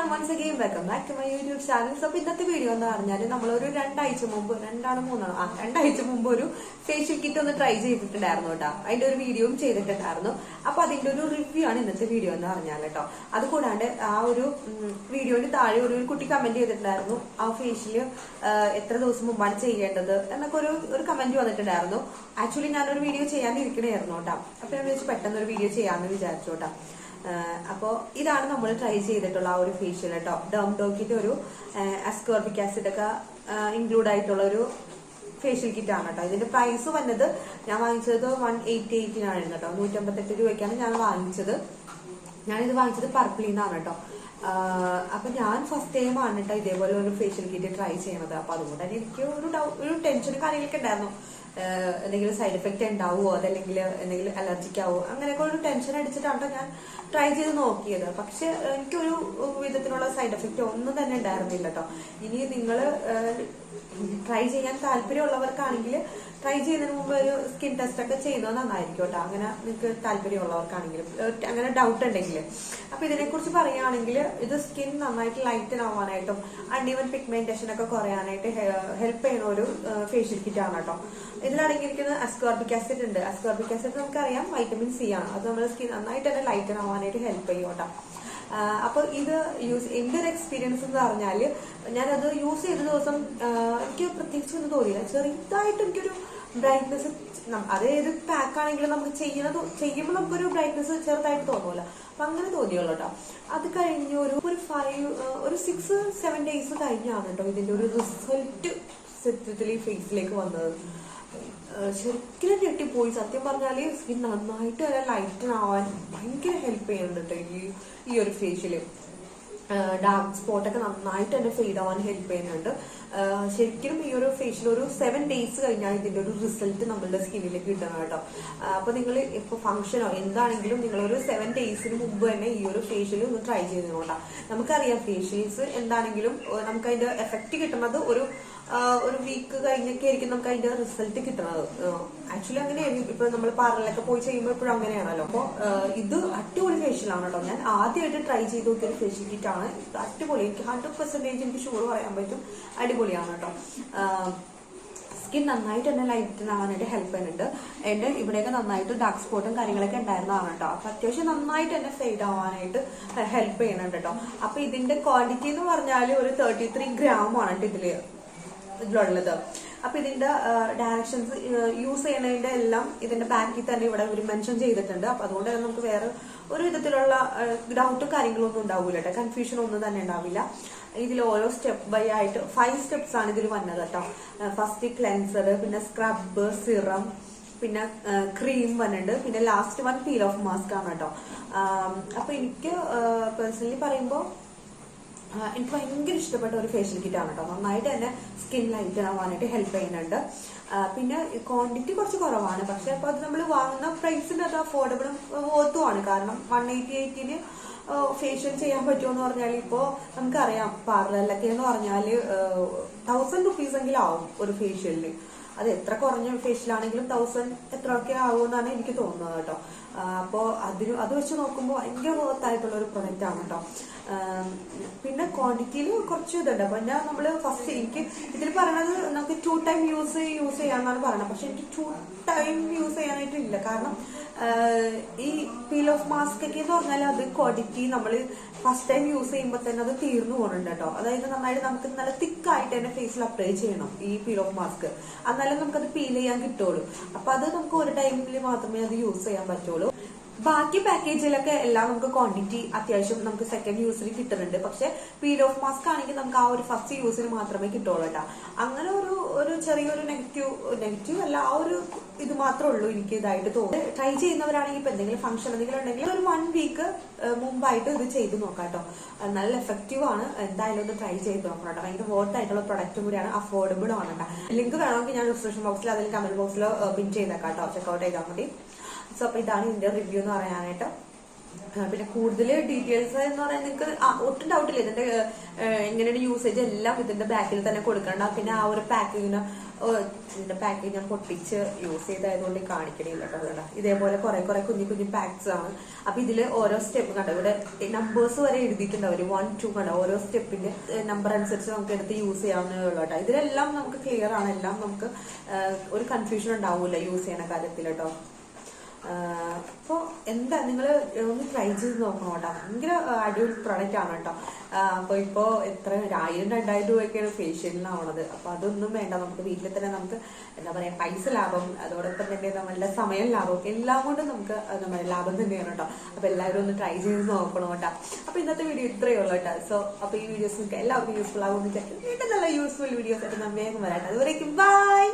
once again welcome back to my YouTube channel. So ഇന്നത്തെ video എന്ന് പറഞ്ഞാൽ നമ്മളൊരു രണ്ടാഴ്ച മുമ്പ് ഒരു ഫേഷ്യൽ കിറ്റ് ഒന്ന് ട്രൈ ചെയ്തിട്ടുണ്ടായിരുന്നു കേട്ടോ. അതിന്റെ ഒരു വീഡിയോയും ചെയ്തിട്ടുണ്ടായിരുന്നു. അപ്പൊ അതിന്റെ ഒരു റിവ്യൂ ആണ് ഇന്നത്തെ വീഡിയോ എന്ന് പറഞ്ഞാൽ കേട്ടോ. അതുകൂടാണ്ട് ആ ഒരു വീഡിയോയുടെ താഴെ ഒരു കുട്ടി കമന്റ് ചെയ്തിട്ടുണ്ടായിരുന്നു, ആ ഫേഷ്യല് എത്ര ദിവസം മുമ്പാണ് ചെയ്യേണ്ടത് എന്നൊക്കെ ഒരു കമന്റ് വന്നിട്ടുണ്ടായിരുന്നു. ആക്ച്വലി ഞാനൊരു വീഡിയോ ചെയ്യാനിരിക്കണായിരുന്നു കേട്ടോ. അപ്പൊ ഞാൻ വിളിച്ച് പെട്ടെന്ന് ഒരു വീഡിയോ ചെയ്യാമെന്ന് വിചാരിച്ചു കേട്ടോ. അപ്പോ ഇതാണ് നമ്മൾ ട്രൈ ചെയ്തിട്ടുള്ള ആ ഒരു ഫേഷ്യൽ കേട്ടോ. ഡോക്കിന്റെ ഒരു അസ്കോർബിക് ആസിഡ് ഒക്കെ ഇൻക്ലൂഡ് ആയിട്ടുള്ള ഒരു ഫേഷ്യൽ കിറ്റ് ആണ് കേട്ടോ. ഇതിന്റെ പ്രൈസ് വന്നത് ഞാൻ വാങ്ങിച്ചത് 188 കേട്ടോ. 158 രൂപയ്ക്കാണ് ഞാൻ വാങ്ങിച്ചത്. ഞാനിത് വാങ്ങിച്ചത് പർപ്പിളിന്നാണ് കേട്ടോ. അപ്പൊ ഞാൻ ഫസ്റ്റ് ടൈം ആണ് കേട്ടോ ഇതേപോലെ ഒരു ഫേഷ്യൽ കിറ്റ് ട്രൈ ചെയ്യണത്. അപ്പൊ അതുകൊണ്ട് തന്നെ എനിക്ക് ഒരു ടെൻഷനും കാര്യങ്ങളൊക്കെ ഉണ്ടായിരുന്നു. എന്തെങ്കിലും സൈഡ് എഫക്ട് ഉണ്ടാവുമോ, അതല്ലെങ്കിൽ എന്തെങ്കിലും അലർജിക്ക് ആവോ, അങ്ങനെയൊക്കെ ഒരു ടെൻഷൻ അടിച്ചിട്ടാണ് ഞാൻ ട്രൈ ചെയ്ത് നോക്കിയത്. പക്ഷെ എനിക്കൊരു വിധത്തിലുള്ള സൈഡ് എഫക്റ്റ് ഒന്നും തന്നെ ഉണ്ടായിരുന്നില്ല കേട്ടോ. ഇനി നിങ്ങൾ ട്രൈ ചെയ്യാൻ താല്പര്യമുള്ളവർക്കാണെങ്കിൽ ട്രൈ ചെയ്യുന്നതിന് മുമ്പ് ഒരു സ്കിൻ ടെസ്റ്റ് ഒക്കെ ചെയ്യുന്നത് നന്നായിരിക്കും കേട്ടോ. അങ്ങനെ നിങ്ങൾക്ക് താല്പര്യമുള്ളവർക്കാണെങ്കിലും അങ്ങനെ ഡൗട്ട് ഉണ്ടെങ്കിൽ. അപ്പൊ ഇതിനെക്കുറിച്ച് പറയുകയാണെങ്കിൽ ഇത് സ്കിൻ നന്നായിട്ട് ലൈറ്റൻ ആവാനായിട്ടും അൺഈവൻ പിഗ്മെന്റേഷൻ ഒക്കെ കുറയാനായിട്ട് ഹെൽപ്പ് ചെയ്യുന്ന ഒരു ഫേഷ്യൽ കിറ്റ് ആണ് കേട്ടോ. ഇതിലടങ്ങിയിരിക്കുന്നത് അസ്കോർബിക് ആസിഡ് ഉണ്ട്. അസ്കോർബിക് ആസിഡ് നമുക്കറിയാം വൈറ്റമിൻ സി ആണ്. അത് നമ്മുടെ സ്കിൻ നന്നായിട്ട് തന്നെ ലൈറ്റൻ ആവാനായിട്ട് ഹെൽപ്പ് ചെയ്യും കേട്ടോ. അപ്പൊ ഇത് എന്റെ ഒരു എക്സ്പീരിയൻസ് എന്ന് പറഞ്ഞാല് ഞാനത് യൂസ് ചെയ്ത ദിവസം എനിക്ക് പ്രത്യേകിച്ച് ഒന്നും തോന്നിയില്ല. ചെറുതായിട്ട് എനിക്കൊരു ബ്രൈറ്റ്നെസ്, അതായത് പാക്ക് ആണെങ്കിലും നമുക്ക് ചെയ്യുമ്പോൾ നമുക്കൊരു ബ്രൈറ്റ്നെസ് ചെറുതായിട്ട് തോന്നുമല്ലോ. അപ്പൊ അങ്ങനെ തോന്നിയുള്ളൂ കേട്ടോ. അത് കഴിഞ്ഞ് ഒരു 6-7 ഡേയ്സ് കഴിഞ്ഞാണ് കേട്ടോ ഇതിന്റെ ഒരു റിസൾട്ട് സത്യത്തിൽ ഫേസിലേക്ക് വന്നത്. ശരിക്കും ഞെട്ടിപ്പോയി. സത്യം പറഞ്ഞാല് സ്കിൻ നന്നായിട്ട് വരെ ലൈറ്റൻ ആവാൻ ഭയങ്കര ഹെൽപ്പ് ചെയ്യുന്നുണ്ട് കേട്ടോ ഈ ഒരു ഫേഷ്യല്. ഡാർക്ക് സ്പോട്ടൊക്കെ നന്നായിട്ട് തന്നെ ഫെയ്ഡ് ആവാൻ ഹെൽപ്പ് ചെയ്യുന്നുണ്ട്. ശരിക്കും ഈ ഒരു ഫേഷ്യൽ ഒരു 7 ഡേയ്സ് കഴിഞ്ഞാൽ ഇതിന്റെ ഒരു റിസൾട്ട് നമ്മളുടെ സ്കിന്നിലേക്ക് കിട്ടണം കേട്ടോ. അപ്പൊ നിങ്ങൾ ഇപ്പൊ ഫംഗ്ഷനോ എന്താണെങ്കിലും നിങ്ങളൊരു 7 ഡേയ്സിന് മുമ്പ് തന്നെ ഈ ഒരു ഫേഷ്യൽ ഒന്ന് ട്രൈ ചെയ്തോണ്ടാ. നമുക്കറിയാം ഫേഷ്യൽസ് എന്താണെങ്കിലും നമുക്ക് അതിന്റെ എഫക്ട് കിട്ടുന്നത് ഒരു വീക്ക് കഴിഞ്ഞൊക്കെ ആയിരിക്കും നമുക്ക് അതിന്റെ റിസൾട്ട് കിട്ടുന്നത്. ആക്ച്വലി അങ്ങനെയായിരിക്കും. ഇപ്പൊ നമ്മൾ പാർലറിലൊക്കെ പോയി ചെയ്യുമ്പോൾ എപ്പോഴും അങ്ങനെയാണല്ലോ. അപ്പൊ ഇത് അടിപൊളി ഫേഷ്യൽ ആണ് കേട്ടോ. ഞാൻ ആദ്യമായിട്ട് ട്രൈ ചെയ്ത് നോക്കിയ ഒരു ഫേഷ്യൽ കിറ്റ് ആണ്. അടിപൊളി, എനിക്ക് 100% എനിക്ക് ഷുവർ പറയാൻ പറ്റും, അടിപൊളിയാണ് കേട്ടോ. സ്കിൻ നന്നായിട്ട് തന്നെ ലൈറ്റൻ ആവാനായിട്ട് ഹെൽപ്പ് ചെയ്യുന്നുണ്ട്. എന്റെ ഇവിടെയൊക്കെ നന്നായിട്ട് ഡാർക്ക് സ്പോട്ടും കാര്യങ്ങളൊക്കെ ഉണ്ടായിരുന്നതാണ് കേട്ടോ. അപ്പൊ അത്യാവശ്യം നന്നായിട്ട് തന്നെ ഫെയ്ഡ് ആവാനായിട്ട് ഹെൽപ്പ് ചെയ്യുന്നുണ്ട് കേട്ടോ. അപ്പൊ ഇതിന്റെ ക്വാണ്ടിറ്റി എന്ന് പറഞ്ഞാൽ ഒരു 33 ഗ്രാമാണ് കേട്ടോ ഇതിലുള്ളത്. അപ്പൊ ഇതിന്റെ ഡയറക്ഷൻസ് യൂസ് ചെയ്യുന്നതിന്റെ എല്ലാം ഇതിന്റെ ബാക്കിൽ തന്നെ ഇവിടെ ഒരു മെൻഷൻ ചെയ്തിട്ടുണ്ട്. അപ്പൊ അതുകൊണ്ട് തന്നെ നമുക്ക് വേറെ ഒരു വിധത്തിലുള്ള ഡൗട്ടും കാര്യങ്ങളൊന്നും ഉണ്ടാവില്ല കേട്ടോ. കൺഫ്യൂഷൻ ഒന്നും തന്നെ ഉണ്ടാവില്ല. ഇതിൽ ഓരോ സ്റ്റെപ്പ് ബൈ ആയിട്ട് 5 സ്റ്റെപ്സ് ആണ് ഇതിൽ വന്നത് കേട്ടോ. ഫസ്റ്റ് ക്ലെൻസർ, പിന്നെ സ്ക്രബ്, സിറം, പിന്നെ ക്രീം വന്നിട്ടുണ്ട്, പിന്നെ last one peel off mask ആണ് കേട്ടോ. അപ്പൊ എനിക്ക് പേഴ്സണലി പറയുമ്പോൾ എനിക്ക് ഭയങ്കര ഇഷ്ടപ്പെട്ട ഒരു ഫേഷ്യൽ കിറ്റ് ആണ് കേട്ടോ. നന്നായിട്ട് തന്നെ സ്കിൻ ലൈറ്റൻ ആവാനായിട്ട് ഹെൽപ്പ് ചെയ്യുന്നുണ്ട്. പിന്നെ ക്വാണ്ടിറ്റി കുറച്ച് കുറവാണ്, പക്ഷെ അപ്പൊ അത് നമ്മൾ വാങ്ങുന്ന പ്രൈസിന് അത് അഫോർഡബിളും ഓത്തുമാണ്. കാരണം 188-ന് ഫേഷ്യൽ ചെയ്യാൻ പറ്റുമെന്ന് പറഞ്ഞാൽ ഇപ്പോ നമുക്കറിയാം പാർലറിലൊക്കെ എന്ന് പറഞ്ഞാല് 1000 റുപ്പീസ് എങ്കിലും ആവും ഒരു ഫേഷ്യലിന്. അത് എത്ര കുറഞ്ഞ ഫേഷ്യലാണെങ്കിലും 1000 എത്രയൊക്കെ ആവുമെന്നാണ് എനിക്ക് തോന്നുന്നത് കേട്ടോ. അപ്പോ അത് വെച്ച് നോക്കുമ്പോൾ ഭയങ്കര വർത്തായിട്ടുള്ള ഒരു പ്രൊഡക്റ്റ് ആണ് കേട്ടോ. പിന്നെ ക്വാണ്ടിറ്റിയിൽ കുറച്ച് ഇതുണ്ട്. അപ്പൊ നമ്മള് ഫസ്റ്റ് എനിക്ക് ഇതിൽ പറയണത് നമുക്ക് 2 ടൈം യൂസ് ചെയ്യാന്നാണ് പറയണത്. പക്ഷെ എനിക്ക് 2 ടൈം യൂസ് ചെയ്യാനായിട്ട് ഇല്ല. കാരണം ഈ പീൽ ഓഫ് മാസ്ക് ഒക്കെ എന്ന് പറഞ്ഞാൽ അത് ക്വാണ്ടിറ്റി നമ്മൾ ഫസ്റ്റ് ടൈം യൂസ് ചെയ്യുമ്പോൾ തന്നെ അത് തീർന്നു പോകുന്നുണ്ട് കേട്ടോ. അതായത് നന്നായിട്ട് നമുക്ക് നല്ല തിക്കായിട്ട് തന്നെ ഫേസിൽ അപ്ലൈ ചെയ്യണം ഈ പീൽ ഓഫ് മാസ്ക്. എന്നാലും നമുക്കത് പീൽ ചെയ്യാൻ കിട്ടുള്ളൂ. അപ്പൊ അത് നമുക്ക് ഒരു ടൈമിൽ മാത്രമേ അത് യൂസ് ചെയ്യാൻ പറ്റുള്ളൂ. ബാക്കി പാക്കേജിലൊക്കെ എല്ലാം നമുക്ക് ക്വാണ്ടിറ്റി അത്യാവശ്യം നമുക്ക് സെക്കൻഡ് യൂസിന് കിട്ടുന്നുണ്ട്. പക്ഷെ പീൽ ഓഫ് മാസ്ക് ആണെങ്കിൽ നമുക്ക് ആ ഒരു ഫസ്റ്റ് യൂസിന് മാത്രമേ കിട്ടുള്ളൂ കേട്ടോ. അങ്ങനെ ഒരു ചെറിയൊരു നെഗറ്റീവ് അല്ല, ആ ഒരു ഇത് മാത്രമേ ഉള്ളൂ എനിക്ക് ഇതായിട്ട് തോന്നുന്നു. ട്രൈ ചെയ്യുന്നവരാണെങ്കിൽ ഇപ്പൊ എന്തെങ്കിലും ഫംഗ്ഷൻ എന്തെങ്കിലും ഉണ്ടെങ്കിൽ ഒരു 1 വീക്ക് മുമ്പായിട്ട് ഇത് ചെയ്ത് നോക്കാം കേട്ടോ. നല്ല എഫക്റ്റീവ് ആണ്. എന്തായാലും ഒന്ന് ട്രൈ ചെയ്ത് നോക്കണം കേട്ടോ. ഭയങ്കര വർത്ത് ആയിട്ടുള്ള പ്രൊഡക്റ്റും കൂടിയാണ്, അഫോർഡബിൾ ആണ് കേട്ടോ. ലിങ്ക് വേണമെങ്കിൽ ഞാൻ ഡിസ്ക്രിപ്ഷൻ ബോക്സിൽ അല്ലെങ്കിൽ കമന്റ് ബോക്സിൽ പിൻ ചെയ്തേക്കാം കേട്ടോ. ചെക്കൗട്ട് ചെയ്താൽ മതി. സോ അപ്പൊ ഇതാണ് ഇതിന്റെ റിവ്യൂ എന്ന് പറയാനായിട്ട്. പിന്നെ കൂടുതൽ ഡീറ്റെയിൽസ് എന്ന് പറയാൻ നിങ്ങൾക്ക് ഒട്ടും ഡൗട്ടില്ല. ഇതിന്റെ എങ്ങനെയാണ് യൂസേജ് എല്ലാം ഇതിന്റെ ബാക്കിൽ തന്നെ കൊടുക്കണ്ട. പിന്നെ ആ ഒരു പാക്കിങ്ങിന് ഇതിന്റെ പാക്കേജ് ഞാൻ പൊട്ടിച്ച് യൂസ് ചെയ്തായതുകൊണ്ട് കാണിക്കണില്ല കേട്ടോ. ഇതേപോലെ കുറെ കുഞ്ഞു പാക്സ് ആണ്. അപ്പൊ ഇതില് ഓരോ സ്റ്റെപ്പ് കണ്ടോ, ഇവിടെ നമ്പേഴ്സ് വരെ എഴുതിയിട്ടുണ്ട് അവര്, 1, 2 കണ്ടോ. ഓരോ സ്റ്റെപ്പിന്റെ നമ്പർ അനുസരിച്ച് നമുക്ക് എടുത്ത് യൂസ് ചെയ്യാവുന്നേ ഉള്ളൂ കേട്ടോ. ഇതിലെല്ലാം നമുക്ക് ക്ലിയർ ആണ്. എല്ലാം നമുക്ക് ഒരു കൺഫ്യൂഷൻ ഉണ്ടാവൂല യൂസ് ചെയ്യണ കാര്യത്തിൽ കേട്ടോ. അപ്പൊ എന്താ നിങ്ങൾ ഒന്ന് ട്രൈ ചെയ്ത് നോക്കണം കേട്ടോ. ഭയങ്കര അടിപൊളി പ്രൊഡക്റ്റ് ആണ് കേട്ടോ. അപ്പൊ ഇപ്പൊ എത്ര 1000-2000 രൂപയൊക്കെയാണ് ഫേഷ്യലിനാവണത്. അപ്പൊ അതൊന്നും വേണ്ട, നമുക്ക് വീട്ടിൽ തന്നെ നമുക്ക് എന്താ പറയാ പൈസ ലാഭം, അതോടൊപ്പം തന്നെ നമ്മളുടെ സമയം ലാഭം, എല്ലാം കൊണ്ടും നമുക്ക് നമ്മുടെ ലാഭം തന്നെയാണ് കേട്ടോ. അപ്പൊ എല്ലാവരും ഒന്ന് ട്രൈ ചെയ്ത് നോക്കണം കേട്ടോ. അപ്പൊ ഇന്നത്തെ വീഡിയോ ഇത്രയേ ഉള്ളൂ കേട്ടോ. സോ അപ്പൊ ഈ വീഡിയോസ് നിങ്ങൾക്ക് എല്ലാവർക്കും യൂസ്ഫുൾ ആകുമെന്ന് വിചാരിക്കും. വീണ്ടും നല്ല യൂസ്ഫുൾ വീഡിയോസ് ആയിട്ട് ഞാൻ വേഗം വരാം. അതുവരേക്കും ബൈ.